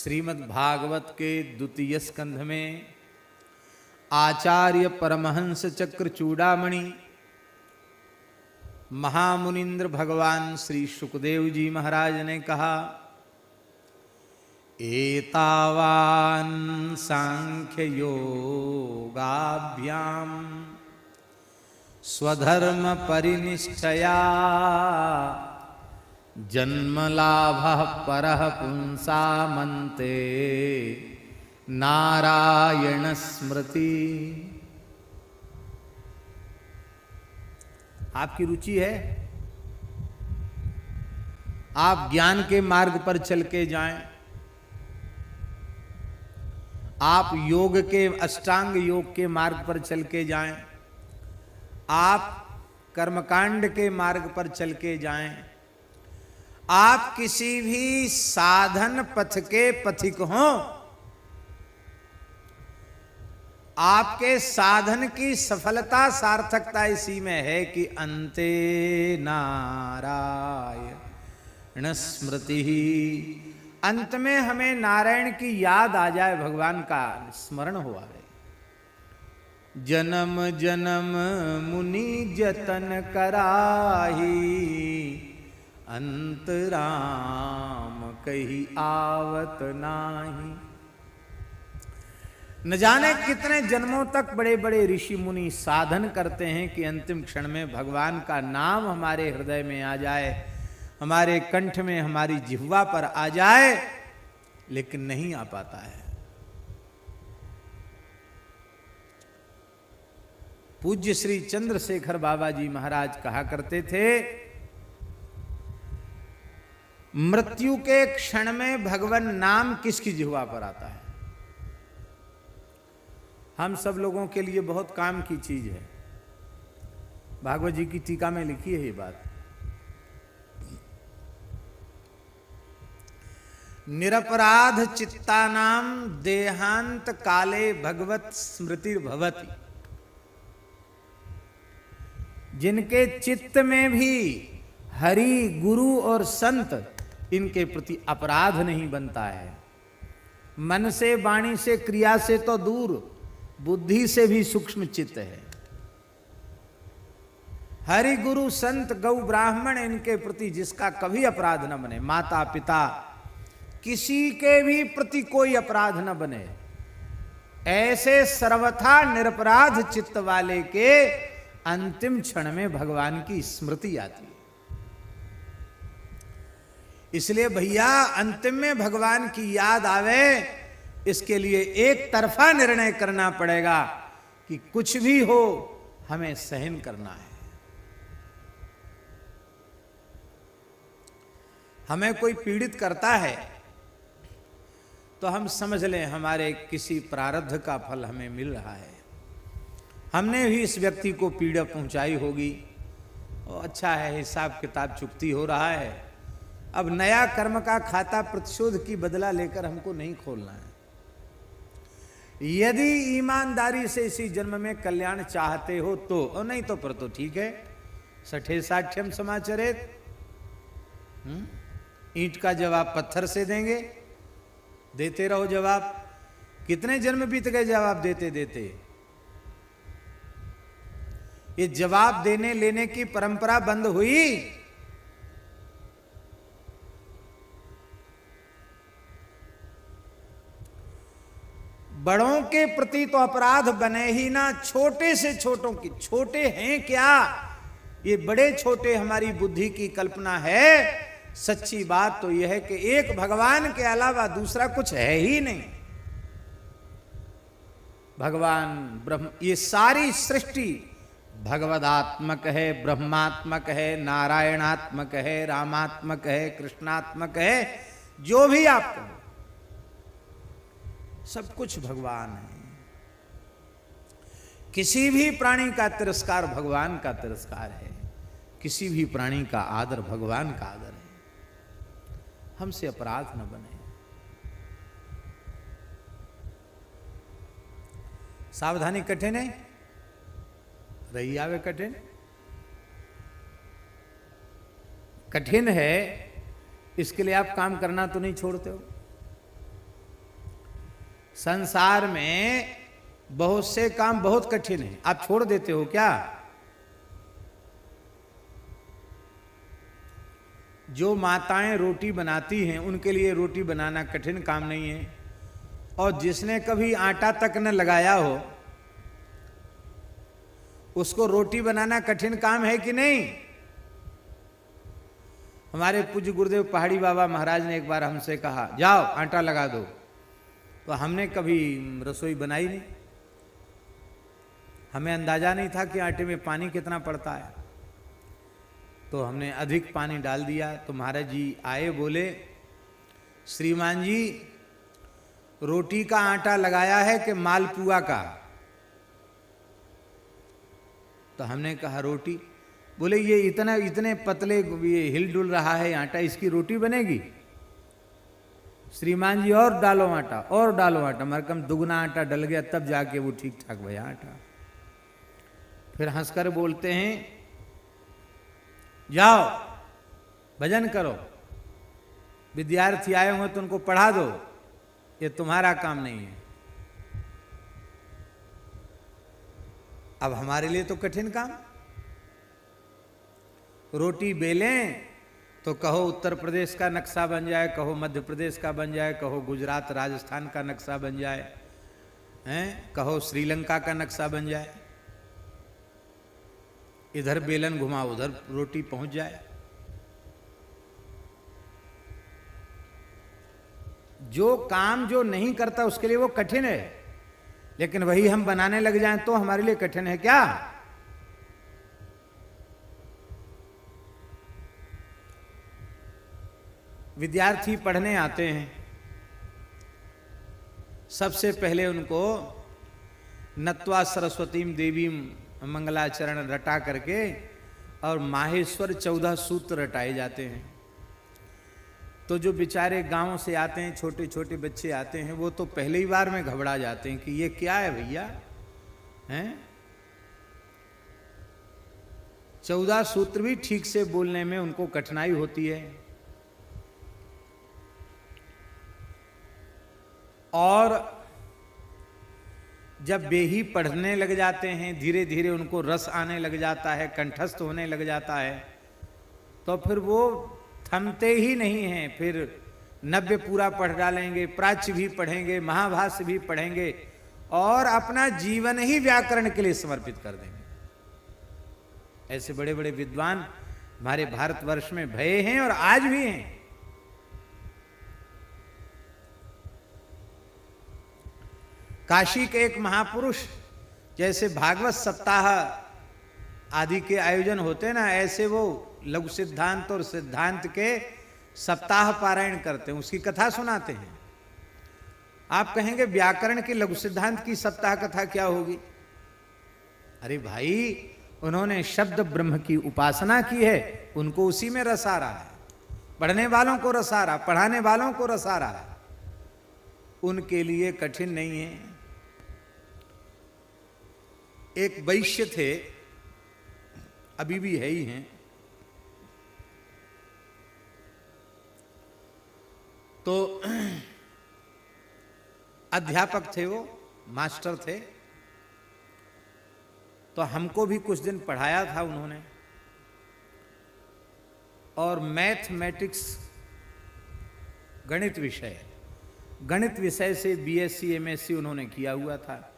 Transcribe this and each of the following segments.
श्रीमद् भागवत के द्वितीय स्कंध में आचार्य परमहंस चक्र चूड़ामणि महामुनिंद्र भगवान श्री शुकदेव जी महाराज ने कहा, एतावान सांख्य योगाभ्याम स्वधर्म परिनिष्ठया जन्मलाभ परः पुंसामन्ते नारायण स्मृति। आपकी रुचि है, आप ज्ञान के मार्ग पर चल के जाएं, आप योग के अष्टांग योग के मार्ग पर चल के जाएं, आप कर्मकांड के मार्ग पर चल के जाएं, आप किसी भी साधन पथ के पथिक हों, आपके साधन की सफलता सार्थकता इसी में है कि अंते नारायण स्मृति ही, अंत में हमें नारायण की याद आ जाए, भगवान का स्मरण हुआ है। जन्म जन्म मुनि जतन कराही, अंतराम कही आवत नाही। न जाने कितने जन्मों तक बड़े बड़े ऋषि मुनि साधन करते हैं कि अंतिम क्षण में भगवान का नाम हमारे हृदय में आ जाए, हमारे कंठ में, हमारी जिह्वा पर आ जाए, लेकिन नहीं आ पाता है। पूज्य श्री चंद्रशेखर बाबा जी महाराज कहा करते थे, मृत्यु के क्षण में भगवान नाम किसकी जिह्वा पर आता है। हम सब लोगों के लिए बहुत काम की चीज है। भागवत जी की टीका में लिखी है ये बात। निरपराध चित्तानाम देहांत काले भगवत स्मृति भवति। जिनके चित्त में भी हरि, गुरु और संत, इनके प्रति अपराध नहीं बनता है, मन से, वाणी से, क्रिया से तो दूर, बुद्धि से भी सूक्ष्म चित्त है, हरि, गुरु, संत, गौ, ब्राह्मण, इनके प्रति जिसका कभी अपराध न बने, माता पिता, किसी के भी प्रति कोई अपराध न बने, ऐसे सर्वथा निरपराध चित्त वाले के अंतिम क्षण में भगवान की स्मृति आती है। इसलिए भैया अंतिम में भगवान की याद आवे, इसके लिए एक तरफा निर्णय करना पड़ेगा कि कुछ भी हो हमें सहन करना है। हमें कोई पीड़ित करता है तो हम समझ लें हमारे किसी प्रारब्ध का फल हमें मिल रहा है, हमने भी इस व्यक्ति को पीड़ा पहुंचाई होगी, और अच्छा है, हिसाब किताब चुकती हो रहा है, अब नया कर्म का खाता प्रतिशोध की बदला लेकर हमको नहीं खोलना है। यदि ईमानदारी से इसी जन्म में कल्याण चाहते हो तो, और नहीं तो पर तो ठीक है, सठे साठ्यम समाचरेत। ईंट का जवाब पत्थर से देंगे, देते रहो जवाब। कितने जन्म बीत गए जवाब देते देते। ये जवाब देने लेने की परंपरा बंद हुई। बड़ों के प्रति तो अपराध बने ही ना, छोटे से छोटों की। छोटे हैं क्या, ये बड़े छोटे हमारी बुद्धि की कल्पना है। सच्ची बात तो यह है कि एक भगवान के अलावा दूसरा कुछ है ही नहीं। भगवान ब्रह्म, ये सारी सृष्टि भगवदात्मक है, ब्रह्मात्मक है, नारायणात्मक है, रामात्मक है, कृष्णात्मक है, जो भी आप कहो, सब कुछ भगवान है। किसी भी प्राणी का तिरस्कार भगवान का तिरस्कार है, किसी भी प्राणी का आदर भगवान का आदर है। हमसे अपराध न बने। सावधानी कठिन है, रही आवे कठिन, कठिन है, इसके लिए आप काम करना तो नहीं छोड़ते हो। संसार में बहुत से काम बहुत कठिन है, आप छोड़ देते हो क्या? जो माताएं रोटी बनाती हैं उनके लिए रोटी बनाना कठिन काम नहीं है, और जिसने कभी आटा तक न लगाया हो उसको रोटी बनाना कठिन काम है कि नहीं? हमारे पूज्य गुरुदेव पहाड़ी बाबा महाराज ने एक बार हमसे कहा, जाओ आटा लगा दो, तो हमने कभी रसोई बनाई नहीं, हमें अंदाजा नहीं था कि आटे में पानी कितना पड़ता है, तो हमने अधिक पानी डाल दिया। तो महाराज जी आए, बोले, श्रीमान जी रोटी का आटा लगाया है कि मालपुआ का? तो हमने कहा रोटी। बोले ये इतने पतले, ये हिल डुल रहा है आटा, इसकी रोटी बनेगी? श्रीमान जी और डालो आटा, और डालो आटा, मगर कम दुगना आटा डल गया तब जाके वो ठीक ठाक भया आटा। फिर हंसकर बोलते हैं, जाओ भजन करो, विद्यार्थी आए हों तो उनको पढ़ा दो, ये तुम्हारा काम नहीं है। अब हमारे लिए तो कठिन काम, रोटी बेलें तो कहो उत्तर प्रदेश का नक्शा बन जाए, कहो मध्य प्रदेश का बन जाए, कहो गुजरात राजस्थान का नक्शा बन जाए, हैं, कहो श्रीलंका का नक्शा बन जाए, इधर बेलन घुमा उधर रोटी पहुंच जाए। जो काम जो नहीं करता उसके लिए वो कठिन है, लेकिन वही हम बनाने लग जाएं तो हमारे लिए कठिन है क्या? विद्यार्थी पढ़ने आते हैं, सबसे पहले उनको नत्वा सरस्वतीम देवीम मंगलाचरण रटा करके और माहेश्वर 14 सूत्र रटाए जाते हैं। तो जो बेचारे गांव से आते हैं, छोटे छोटे बच्चे आते हैं, वो तो पहले ही बार में घबरा जाते हैं कि ये क्या है भैया, हैं? 14 सूत्र भी ठीक से बोलने में उनको कठिनाई होती है। और जब वे ही पढ़ने लग जाते हैं, धीरे धीरे उनको रस आने लग जाता है, कंठस्थ होने लग जाता है, तो फिर वो थमते ही नहीं हैं। फिर नव्य पूरा पढ़ डालेंगे, प्राच्य भी पढ़ेंगे, महाभाष्य भी पढ़ेंगे, और अपना जीवन ही व्याकरण के लिए समर्पित कर देंगे। ऐसे बड़े बड़े विद्वान हमारे भारतवर्ष में भये हैं और आज भी हैं। काशी के एक महापुरुष, जैसे भागवत सप्ताह आदि के आयोजन होते ना, ऐसे वो लघु सिद्धांत और सिद्धांत के सप्ताह पारायण करते हैं, उसकी कथा सुनाते हैं। आप कहेंगे व्याकरण के लघु सिद्धांत की सप्ताह कथा क्या होगी? अरे भाई, उन्होंने शब्द ब्रह्म की उपासना की है, उनको उसी में रस आ रहा है, पढ़ने वालों को रस आ रहा, पढ़ाने वालों को रस आ रहा है, उनके लिए कठिन नहीं है। एक वैश्य थे, अभी भी है ही हैं, तो अध्यापक थे, वो मास्टर थे, तो हमको भी कुछ दिन पढ़ाया था उन्होंने। और मैथमेटिक्स गणित विषय से बीएससी एमएससी उन्होंने किया हुआ था।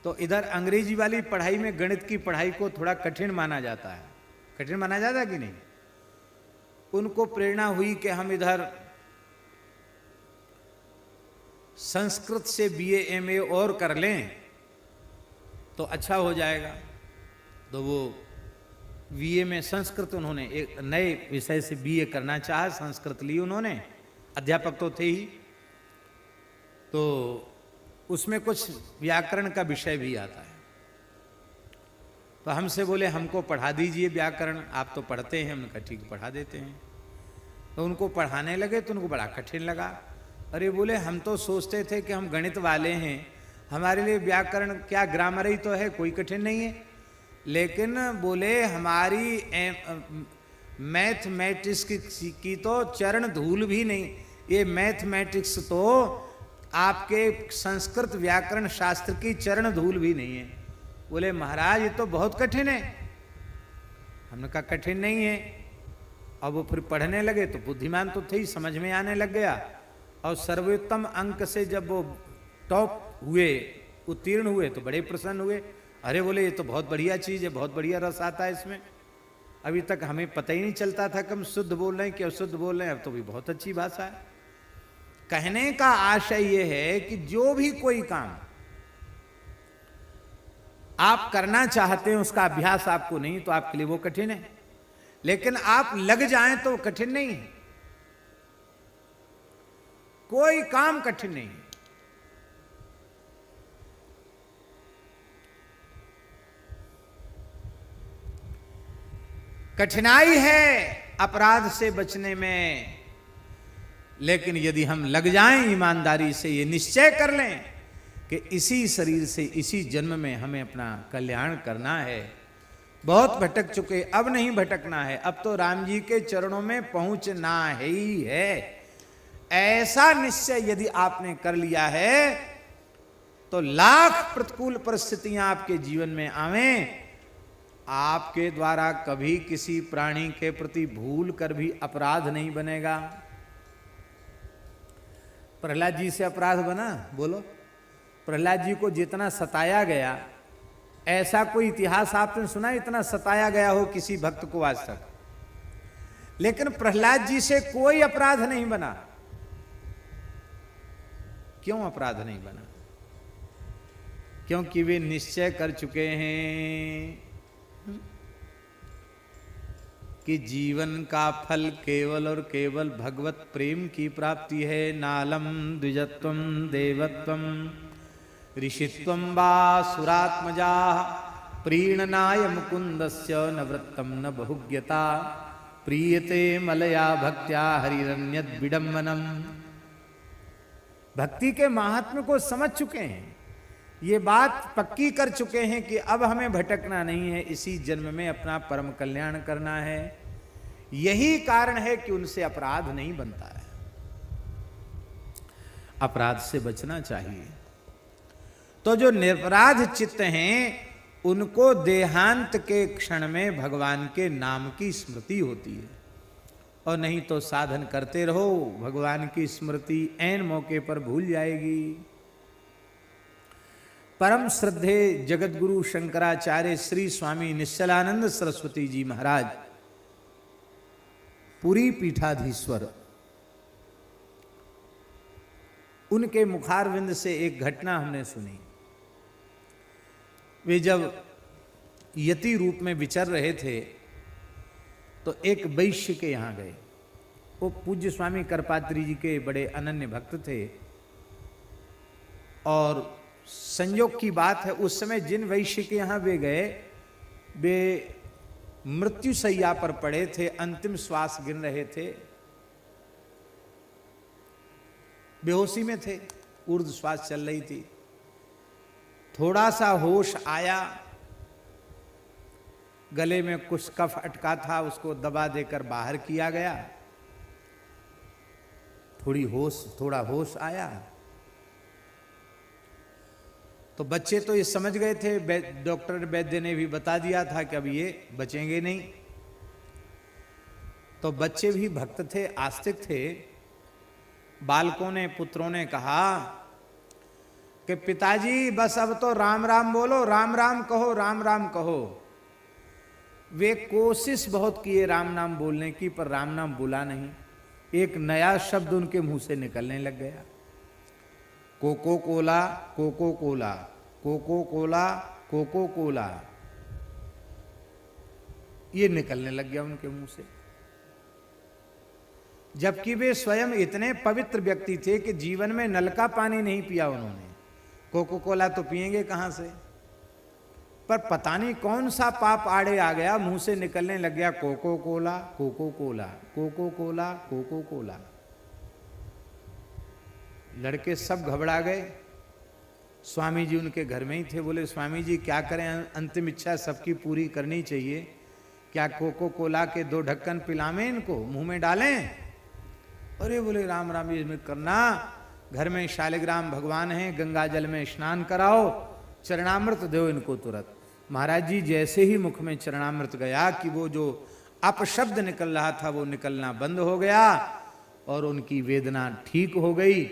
तो इधर अंग्रेजी वाली पढ़ाई में गणित की पढ़ाई को थोड़ा कठिन माना जाता है, कठिन माना जाता है कि नहीं? उनको प्रेरणा हुई कि हम इधर संस्कृत से बीए एमए और कर लें तो अच्छा हो जाएगा। तो वो बीए में संस्कृत, उन्होंने एक नए विषय से बीए करना चाहा, संस्कृत ली उन्होंने, अध्यापक तो थे ही, तो उसमें कुछ व्याकरण का विषय भी आता है। तो हमसे बोले हमको पढ़ा दीजिए व्याकरण, आप तो पढ़ते हैं। हमने कहा ठीक, पढ़ा देते हैं। तो उनको पढ़ाने लगे तो उनको बड़ा कठिन लगा। अरे बोले, हम तो सोचते थे कि हम गणित वाले हैं, हमारे लिए व्याकरण क्या, ग्रामर ही तो है, कोई कठिन नहीं है। लेकिन बोले हमारी मैथमेटिक्स की तो चरण धूल भी नहीं, ये मैथमेटिक्स तो आपके संस्कृत व्याकरण शास्त्र की चरण धूल भी नहीं है। बोले महाराज ये तो बहुत कठिन है। हमने कहा कठिन नहीं है। अब वो फिर पढ़ने लगे तो बुद्धिमान तो थे ही, समझ में आने लग गया। और सर्वोत्तम अंक से जब वो टॉप हुए, उत्तीर्ण हुए, तो बड़े प्रसन्न हुए। अरे बोले ये तो बहुत बढ़िया चीज है, बहुत बढ़िया रस आता है इसमें। अभी तक हमें पता ही नहीं चलता था कि हम शुद्ध बोल रहे हैं कि अशुद्ध बोल रहे हैं। अब तो भी बहुत अच्छी भाषा है। कहने का आशय यह है कि जो भी कोई काम आप करना चाहते हैं उसका अभ्यास आपको नहीं, तो आपके लिए वो कठिन है। लेकिन आप लग जाएं तो कठिन नहीं है। कोई काम कठिन नहीं है। कठिनाई है अपराध से बचने में, लेकिन यदि हम लग जाएं ईमानदारी से, ये निश्चय कर लें कि इसी शरीर से इसी जन्म में हमें अपना कल्याण करना है। बहुत भटक चुके, अब नहीं भटकना है, अब तो राम जी के चरणों में पहुंचना ही है। ऐसा निश्चय यदि आपने कर लिया है तो लाख प्रतिकूल परिस्थितियां आपके जीवन में आवें, आपके द्वारा कभी किसी प्राणी के प्रति भूल कर भी अपराध नहीं बनेगा। प्रहलाद जी से अपराध बना? बोलो। प्रहलाद जी को जितना सताया गया, ऐसा कोई इतिहास आपने सुना इतना सताया गया हो किसी भक्त को आज तक? लेकिन प्रहलाद जी से कोई अपराध नहीं बना। क्यों अपराध नहीं बना? क्योंकि वे निश्चय कर चुके हैं कि जीवन का फल केवल और केवल भगवत प्रेम की प्राप्ति है। नालम द्विजत्वम देवत्वम ऋषित्वम वा सुरात्मजा प्रीणनाय मुकुंदस्य न वृत्तम न बहुज्ञता प्रीयते मलया भक्त्या हरिरन्यद विडम्बनम। भक्ति के महात्म्य को समझ चुके हैं, ये बात पक्की कर चुके हैं कि अब हमें भटकना नहीं है, इसी जन्म में अपना परम कल्याण करना है। यही कारण है कि उनसे अपराध नहीं बनता है। अपराध से बचना चाहिए। तो जो निरपराध चित्त हैं उनको देहांत के क्षण में भगवान के नाम की स्मृति होती है, और नहीं तो साधन करते रहो, भगवान की स्मृति ऐन मौके पर भूल जाएगी। परम श्रद्धे जगतगुरु शंकराचार्य श्री स्वामी निश्चलानंद सरस्वती जी महाराज, पुरी पीठाधीश्वर, उनके मुखारविंद से एक घटना हमने सुनी। वे जब यति रूप में विचर रहे थे तो एक वैश्य के यहां गए। वो पूज्य स्वामी करपात्री जी के बड़े अनन्य भक्त थे, और संयोग की बात है उस समय जिन वैश्य के यहां वे गए, वे मृत्यु शैया पर पड़े थे, अंतिम श्वास गिन रहे थे, बेहोशी में थे, ऊर्ध्व श्वास चल रही थी। थोड़ा सा होश आया, गले में कुछ कफ अटका था, उसको दबा देकर बाहर किया गया। थोड़ा होश आया तो बच्चे तो ये समझ गए थे, डॉक्टर वैद्य ने भी बता दिया था कि अब ये बचेंगे नहीं। तो बच्चे भी भक्त थे, आस्तिक थे। बालकों ने, पुत्रों ने कहा कि पिताजी बस अब तो राम राम बोलो, राम राम कहो, राम राम कहो। वे कोशिश बहुत किए राम नाम बोलने की, पर राम नाम बोला नहीं। एक नया शब्द उनके मुंह से निकलने लग गया, Coca Cola, Coca Cola, Coca Cola, Coca Cola, ये निकलने लग गया उनके मुंह से। जबकि वे स्वयं इतने पवित्र व्यक्ति थे कि जीवन में नल का पानी नहीं पिया उन्होंने, कोको कोला तो पिएंगे कहां से। पर पता नहीं कौन सा पाप आड़े आ गया, मुंह से निकलने लग गया Coca Cola, Coca Cola, Coca Cola, Coca Cola. लड़के सब घबरा गए। स्वामी जी उनके घर में ही थे। बोले स्वामी जी क्या करें, अंतिम इच्छा सबकी पूरी करनी चाहिए, क्या कोको कोला के 2 ढक्कन पिलावें, इनको मुंह में डालें? अरे बोले राम राम ये करना, घर में शालिग्राम भगवान हैं, गंगा जल में स्नान कराओ, चरणामृत दो इनको तुरंत। महाराज जी जैसे ही मुख में चरणामृत गया कि वो जो अपशब्द निकल रहा था वो निकलना बंद हो गया और उनकी वेदना ठीक हो गई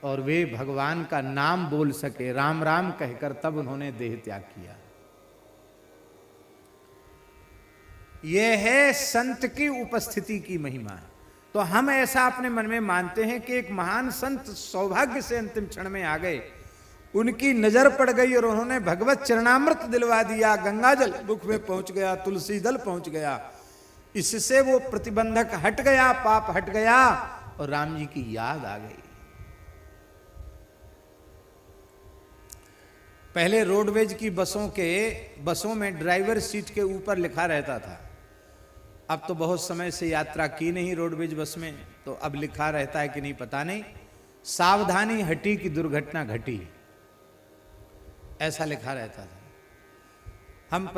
और वे भगवान का नाम बोल सके। राम राम कहकर तब उन्होंने देह त्याग किया। यह है संत की उपस्थिति की महिमा। तो हम ऐसा अपने मन में मानते हैं कि एक महान संत सौभाग्य से अंतिम क्षण में आ गए, उनकी नजर पड़ गई और उन्होंने भगवत चरणामृत दिलवा दिया, गंगाजल मुख में पहुंच गया, तुलसी दल पहुंच गया। इससे वो प्रतिबंधक हट गया, पाप हट गया और राम जी की याद आ गई। पहले रोडवेज की बसों में ड्राइवर सीट के ऊपर लिखा रहता था। अब तो बहुत समय से यात्रा की नहीं रोडवेज बस में, तो अब लिखा रहता है कि नहीं पता नहीं, सावधानी हटी कि दुर्घटना घटी, ऐसा लिखा रहता था। हम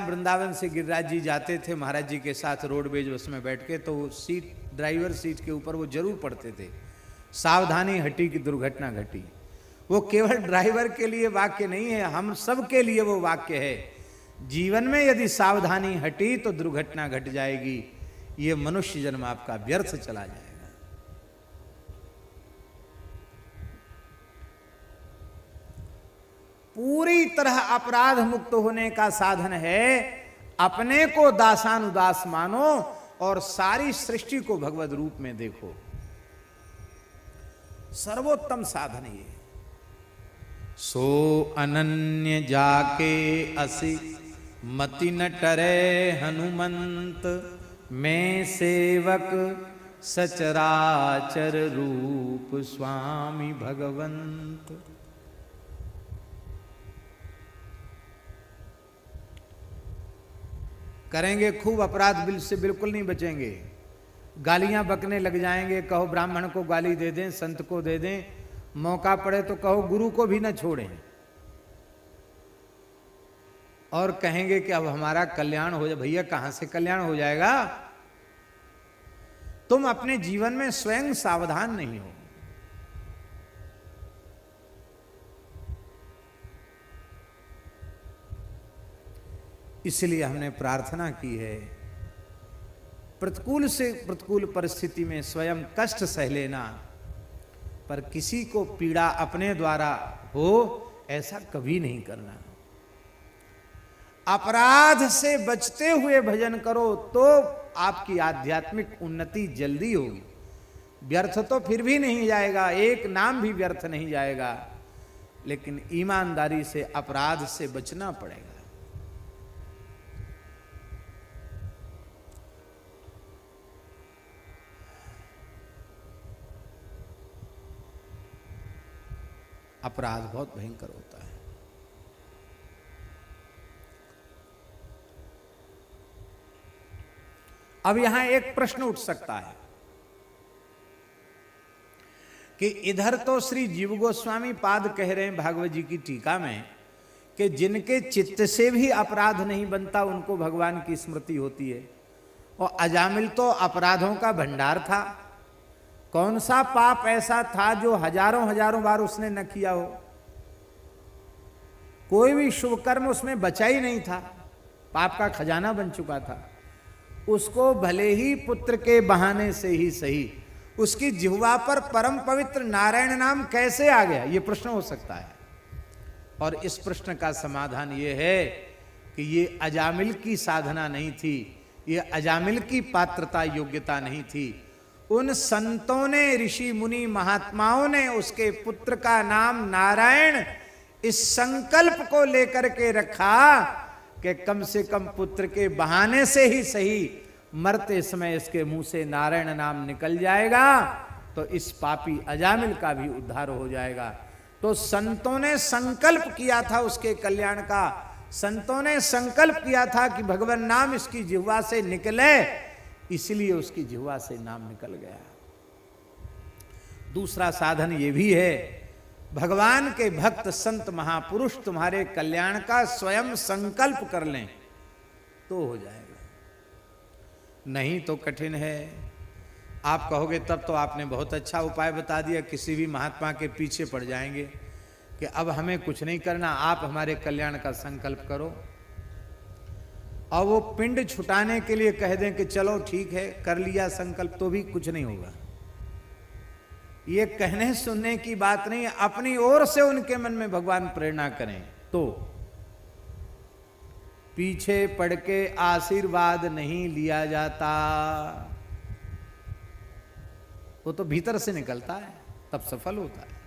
वृंदावन से गिरिराज जी जाते थे महाराज जी के साथ रोडवेज बस में बैठ के, तो सीट ड्राइवर सीट के ऊपर वो जरूर पढ़ते थे, सावधानी हटी कि दुर्घटना घटी। वो केवल ड्राइवर के लिए वाक्य नहीं है, हम सब के लिए वो वाक्य है। जीवन में यदि सावधानी हटी तो दुर्घटना घट जाएगी, ये मनुष्य जन्म आपका व्यर्थ चला जाएगा। पूरी तरह अपराध मुक्त होने का साधन है अपने को दासानुदास मानो और सारी सृष्टि को भगवद रूप में देखो। सर्वोत्तम साधन ये। सो अनन्य जाके असि मति न टरे हनुमंत, मैं सेवक सचराचर रूप स्वामी भगवंत। करेंगे खूब अपराध, बिल से बिल्कुल नहीं बचेंगे, गालियां बकने लग जाएंगे। कहो ब्राह्मण को गाली दे दें, संत को दे दें, मौका पड़े तो कहो गुरु को भी न छोड़ें, और कहेंगे कि अब हमारा कल्याण हो जाए। भैया कहां से कल्याण हो जाएगा? तुम अपने जीवन में स्वयं सावधान नहीं हो। इसलिए हमने प्रार्थना की है, प्रतिकूल से प्रतिकूल परिस्थिति में स्वयं कष्ट सह लेना, पर किसी को पीड़ा अपने द्वारा हो ऐसा कभी नहीं करना। अपराध से बचते हुए भजन करो तो आपकी आध्यात्मिक उन्नति जल्दी होगी। व्यर्थ तो फिर भी नहीं जाएगा, एक नाम भी व्यर्थ नहीं जाएगा, लेकिन ईमानदारी से अपराध से बचना पड़ेगा। अपराध बहुत भयंकर होता है। अब यहां एक प्रश्न उठ सकता है कि इधर तो श्री जीव गोस्वामी पाद कह रहे हैं भागवत जी की टीका में कि जिनके चित्त से भी अपराध नहीं बनता उनको भगवान की स्मृति होती है। और अजामिल तो अपराधों का भंडार था। कौन सा पाप ऐसा था जो हजारों हजारों बार उसने न किया हो? कोई भी शुभ कर्म उसमें बचा ही नहीं था, पाप का खजाना बन चुका था। उसको भले ही पुत्र के बहाने से ही सही, उसकी जिह्वा पर परम पवित्र नारायण नाम कैसे आ गया, ये प्रश्न हो सकता है। और इस प्रश्न का समाधान ये है कि ये अजामिल की साधना नहीं थी, ये अजामिल की पात्रता योग्यता नहीं थी। उन संतों ने, ऋषि मुनि महात्माओं ने उसके पुत्र का नाम नारायण इस संकल्प को लेकर के रखा कि कम से कम पुत्र के बहाने से ही सही मरते समय इसके मुंह से नारायण नाम निकल जाएगा तो इस पापी अजामिल का भी उद्धार हो जाएगा। तो संतों ने संकल्प किया था उसके कल्याण का, संतों ने संकल्प किया था कि भगवान नाम इसकी जिह्वा से निकले, इसलिए उसकी जिह्वा से नाम निकल गया। दूसरा साधन ये भी है, भगवान के भक्त संत महापुरुष तुम्हारे कल्याण का स्वयं संकल्प कर लें तो हो जाएगा, नहीं तो कठिन है। आप कहोगे तब तो आपने बहुत अच्छा उपाय बता दिया, किसी भी महात्मा के पीछे पड़ जाएंगे कि अब हमें कुछ नहीं करना, आप हमारे कल्याण का संकल्प करो। और वो पिंड छुटाने के लिए कह दें कि चलो ठीक है कर लिया संकल्प, तो भी कुछ नहीं होगा। ये कहने सुनने की बात नहीं है, अपनी ओर से उनके मन में भगवान प्रेरणा करें तो। पीछे पड़ के आशीर्वाद नहीं लिया जाता, वो तो भीतर से निकलता है तब सफल होता है।